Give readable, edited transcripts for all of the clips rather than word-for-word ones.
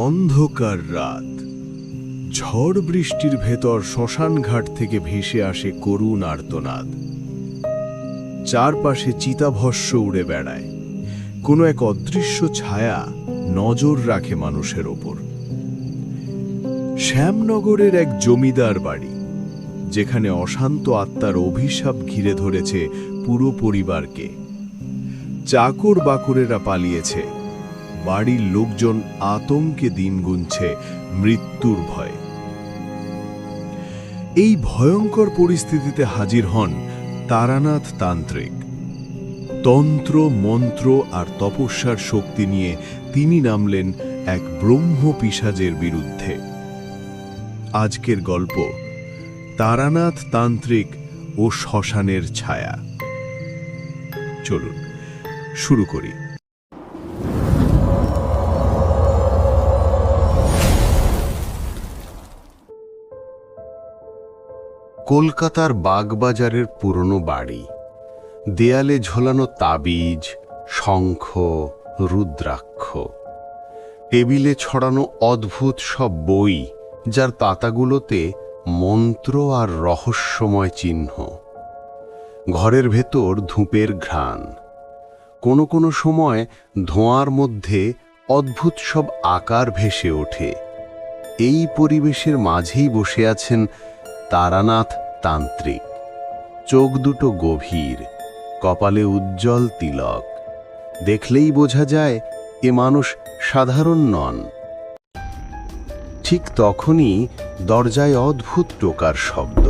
অন্ধকার রাত, ঝড় বৃষ্টির ভেতর শ্মশানঘাট থেকে ভেসে আসে করুণ আর্তনাদ। চারপাশে চিতাভস্ম উড়ে বেড়ায়, কোনো এক অদৃশ্য ছায়া নজর রাখে মানুষের ওপর। শ্যামনগরের এক জমিদার বাড়ি, যেখানে অশান্ত আত্মার অভিশাপ ঘিরে ধরেছে পুরো পরিবারকে। চাকর বাকরেরা পালিয়েছে, বাড়ির লোকজন আতঙ্কে দিন গুনছে মৃত্যুর ভয়ে। এই ভয়ঙ্কর পরিস্থিতিতে হাজির হন তারানাথ তান্ত্রিক। তন্ত্র, মন্ত্র আর তপস্যার শক্তি নিয়ে তিনি নামলেন এক ব্রহ্ম পিশাচের বিরুদ্ধে। আজকের গল্প তারানাথ তান্ত্রিক ও শ্মশানের ছায়া। চলুন শুরু করি। কলকাতার বাগবাজারের পুরনো বাড়ি, দেয়ালে ঝোলানো তাবিজ, শঙ্খ, রুদ্রাক্ষ, টেবিলে ছড়ানো অদ্ভুত সব বই, যার পাতাগুলোতে মন্ত্র আর রহস্যময় চিহ্ন। ঘরের ভেতর ধূপের ঘ্রাণ, কোনো কোনো সময় ধোঁয়ার মধ্যে অদ্ভুত সব আকার ভেসে ওঠে। এই পরিবেশের মাঝেই বসে আছেন তারানাথ তান্ত্রিক। চোখ দুটো গভীর, কপালে উজ্জ্বল তিলক। দেখলেই বোঝা যায় এ মানুষ সাধারণ নন। ঠিক তখনই দরজায় অদ্ভুত টোকার শব্দ।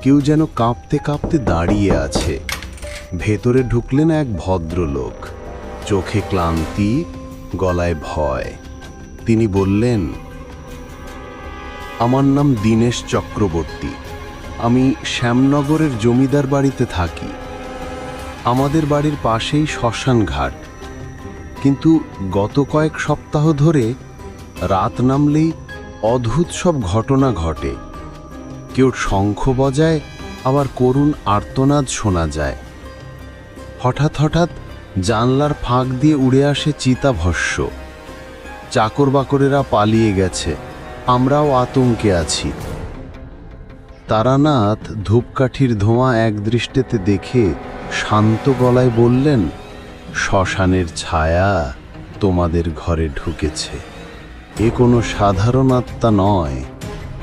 কেউ যেন কাঁপতে কাঁপতে দাঁড়িয়ে আছে। ভেতরে ঢুকলেন এক ভদ্রলোক, চোখে ক্লান্তি, গলায় ভয়। তিনি বললেন, আমার নাম দীনেশ চক্রবর্তী। আমি শ্যামনগরের জমিদার বাড়িতে থাকি। আমাদের বাড়ির পাশেই শ্মশানঘাট, কিন্তু গত কয়েক সপ্তাহ ধরে রাত নামলেই অদ্ভুত সব ঘটনা ঘটে। কেউ শঙ্খ বজায়, আবার করুণ আর্তনাদ শোনা যায়। হঠাৎ হঠাৎ জানলার ফাঁক দিয়ে উড়ে আসে চিতাভস্ম। চাকর বাকরেরা পালিয়ে গেছে, আমরাও আতঙ্কে আছি। তারানাথ ধূপকাঠির ধোঁয়া একদৃষ্টিতে দেখে শান্ত গলায় বললেন, শ্মশানের ছায়া তোমাদের ঘরে ঢুকেছে। এ কোনো সাধারণ আত্মা নয়,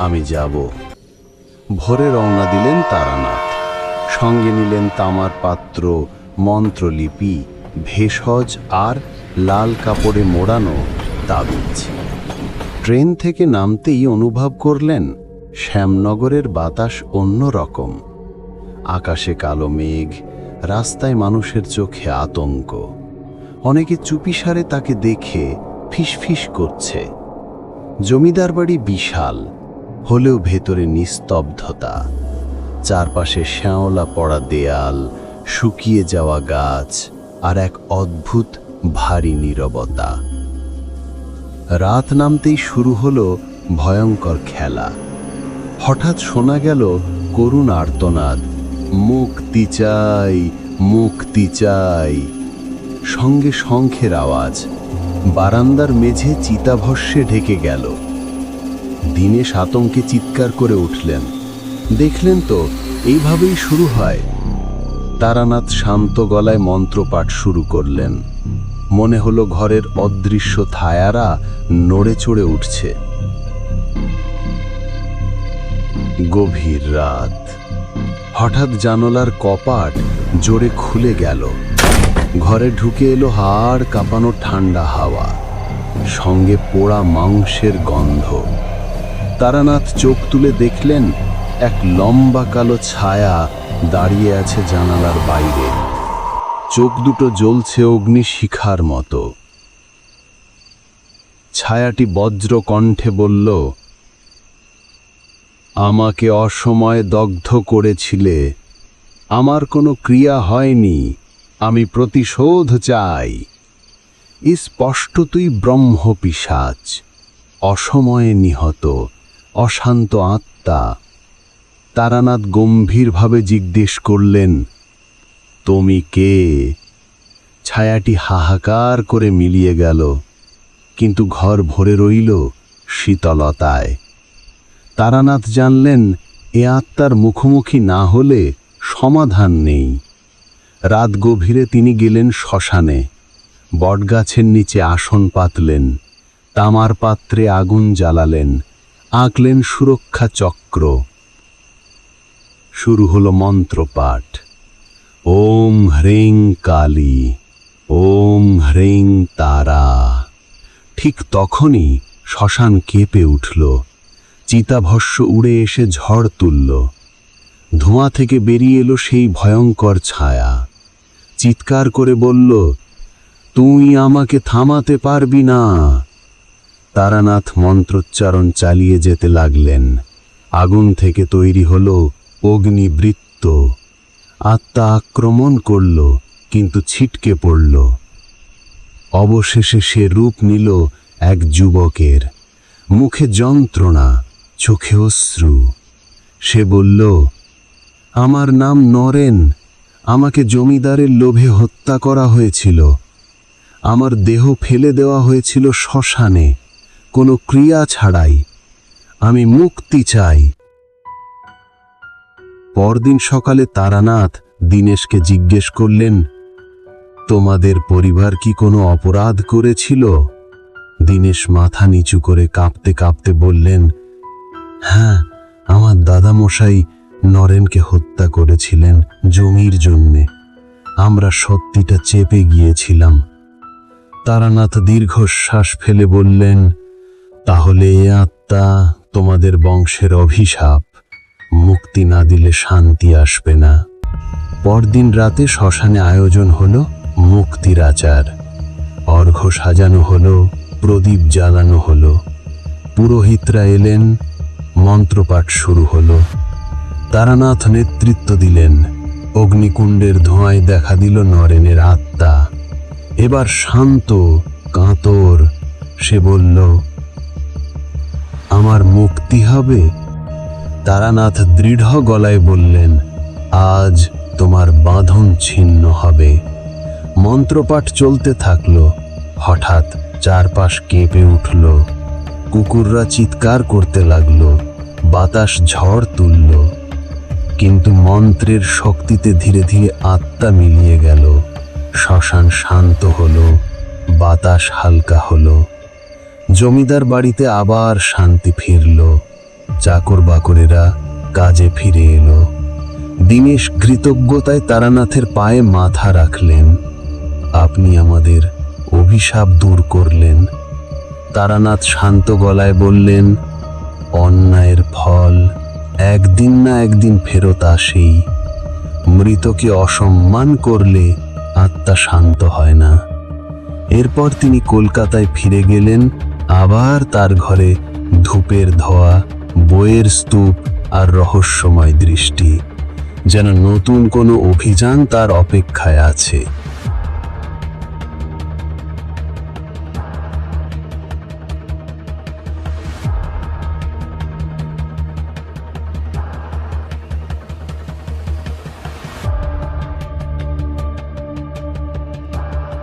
আমি যাব। ভোরে রওনা দিলেন তারানাথ। সঙ্গে নিলেন তামার পাত্র, মন্ত্রলিপি, ভেষজ আর লাল কাপড়ে মোড়ানো তাবিজ। ট্রেন থেকে নামতেই অনুভব করলেন শ্যামনগরের বাতাস অন্য রকম। আকাশে কালো মেঘ, রাস্তায় মানুষের চোখে আতঙ্ক। অনেকে চুপিসারে তাকে দেখে ফিসফিস করছে। জমিদার বাড়ি বিশাল, হলেও ভেতরে নিস্তব্ধতা। চারপাশে শ্যাওলা পড়া দেয়াল, শুকিয়ে যাওয়া গাছ আর এক অদ্ভুত ভারী নীরবতা। রাত নামতেই শুরু হলো ভয়ঙ্কর খেলা। হঠাৎ শোনা গেল করুণ আর্তনাদ, মুক্তি চাই, মুক্তি চাই। সঙ্গে শঙ্খের আওয়াজ। বারান্দার মেঝে চিতাভস্মে ঢেকে গেল। দীনেশ আতঙ্কে চিৎকার করে উঠলেন। দেখলেন তো এইভাবেই শুরু হয়। তারানাথ শান্ত গলায় মন্ত্রপাঠ শুরু করলেন। মনে হলো ঘরের অদৃশ্য ছায়ারা নড়ে চড়ে উঠছে। গভীর রাত। হঠাৎ জানালার কপাট জোরে খুলে গেল। ঘরে ঢুকে এলো হাড় কাঁপানো ঠান্ডা হাওয়া, সঙ্গে পোড়া মাংসের গন্ধ। তারানাথ চোখ তুলে দেখলেন এক লম্বা কালো ছায়া দাঁড়িয়ে আছে জানালার বাইরে। চোখ দুটো জ্বলছে অগ্নিশিখার মতো। ছায়াটি বজ্র কণ্ঠে বলল, আমাকে অসময়ে দগ্ধ করেছিলে। আমার কোনো ক্রিয়া হয়নি, আমি প্রতিশোধ চাই। স্পষ্ট তুই ব্রহ্ম পিশাচ, অসময়ে নিহত অশান্ত আত্মা। তারানাথ গম্ভীরভাবে জিজ্ঞেস করলেন, তুমি কে? ছায়াটি হাহাকার করে মিলিয়ে গেল। কিন্তু ঘর ভরে রইল শীতলতায়। তারানাথ জানলেন এ আত্মার মুখোমুখি না হলে সমাধান নেই। রাত গভীরে তিনি গেলেন শ্মশানে। বটগাছের নিচে আসন পাতলেন, তামার পাত্রে আগুন জ্বালালেন, আঁকলেন সুরক্ষা চক্র। শুরু হলো মন্ত্রপাঠ। ওম হ্রিং কালী, ওম হ্রিং তারা। ঠিক তখনই শ্মশান কেঁপে উঠল। চিতাভস্ম উড়ে এসে ঝড় তুলল। ধোঁয়া থেকে বেরিয়ে এলো সেই ভয়ঙ্কর ছায়া। চিৎকার করে বলল, তুই আমাকে থামাতে পারবি না। তারানাথ মন্ত্রোচ্চারণ চালিয়ে যেতে লাগলেন। আগুন থেকে তৈরি হলো অগ্নিবৃত্ত। আত্মা আক্রমণ করল, কিন্তু ছিটকে পড়ল। অবশেষে সে রূপ নিল এক যুবকের। মুখে যন্ত্রণা, চোখে অশ্রু। সে বলল, আমার নাম নরেন। আমাকে জমিদারের লোভে হত্যা করা হয়েছিল। আমার দেহ ফেলে দেওয়া হয়েছিল শ্মশানে, কোনো ক্রিয়া ছাড়াই। আমি মুক্তি চাই। পরদিন সকালে তারানাথ দীনেশকে জিজ্ঞেস করলেন, তোমাদের পরিবার কি কোনো অপরাধ করেছিল? দীনেশ মাথা নিচু করে কাঁপতে কাঁপতে বললেন, হ্যাঁ, আমার দাদামশাই নরেনকে হত্যা করেছিলেন জমির জন্যে। আমরা সত্যিটা চেপে গিয়েছিলাম। তারানাথ দীর্ঘশ্বাস ফেলে বললেন, তাহলে এ আত্মা তোমাদের বংশের অভিশাপ। মুক্তি না দিলে শান্তি আসবে না। পরদিন রাতে শ্মশানে আয়োজন হলো মুক্তির আচার। অর্ঘ্য সাজানো হলো, প্রদীপ জ্বালানো হলো। পুরোহিতরা এলেন, মন্ত্রপাঠ শুরু হলো। তারানাথ নেতৃত্ব দিলেন। অগ্নিকুণ্ডের ধোঁয়ায় দেখা দিল নরেনের আত্মা। এবার শান্ত, কাতর। সে বলল, আমার মুক্তি হবে। তারানাথ দৃঢ় গলায় বললেন, আজ তোমার বাঁধন ছিন্ন হবে। মন্ত্রপাঠ চলতে থাকল। হঠাৎ চারপাশ কেঁপে উঠল। কুকুররা চিৎকার করতে লাগল। বাতাস ঝড় তুলল। কিন্তু মন্ত্রের শক্তিতে ধীরে ধীরে আত্মা মিলিয়ে গেল। শ্মশান শান্ত হলো, বাতাস হালকা হলো। জমিদার বাড়িতে আবার শান্তি ফিরল। চাকর বাকরেরা কাজে ফিরে এলো। দীনেশ কৃতজ্ঞতায় তারানাথের পায়ে মাথা রাখলেন। আপনি আমাদের অভিশাপ দূর করলেন। তারানাথ শান্ত গলায় বললেন, অন্যায়ের ফল একদিন না একদিন ফেরত আসেই। মৃতকে অসম্মান করলে আত্মা শান্ত হয় না। এরপর তিনি কলকাতায় ফিরে গেলেন। আবার তার ঘরে ধূপের ধোঁয়া, বইয়ের স্তূপ আর রহস্যময় দৃষ্টি, যেন নতুন কোনো অভিযান তার অপেক্ষায় আছে।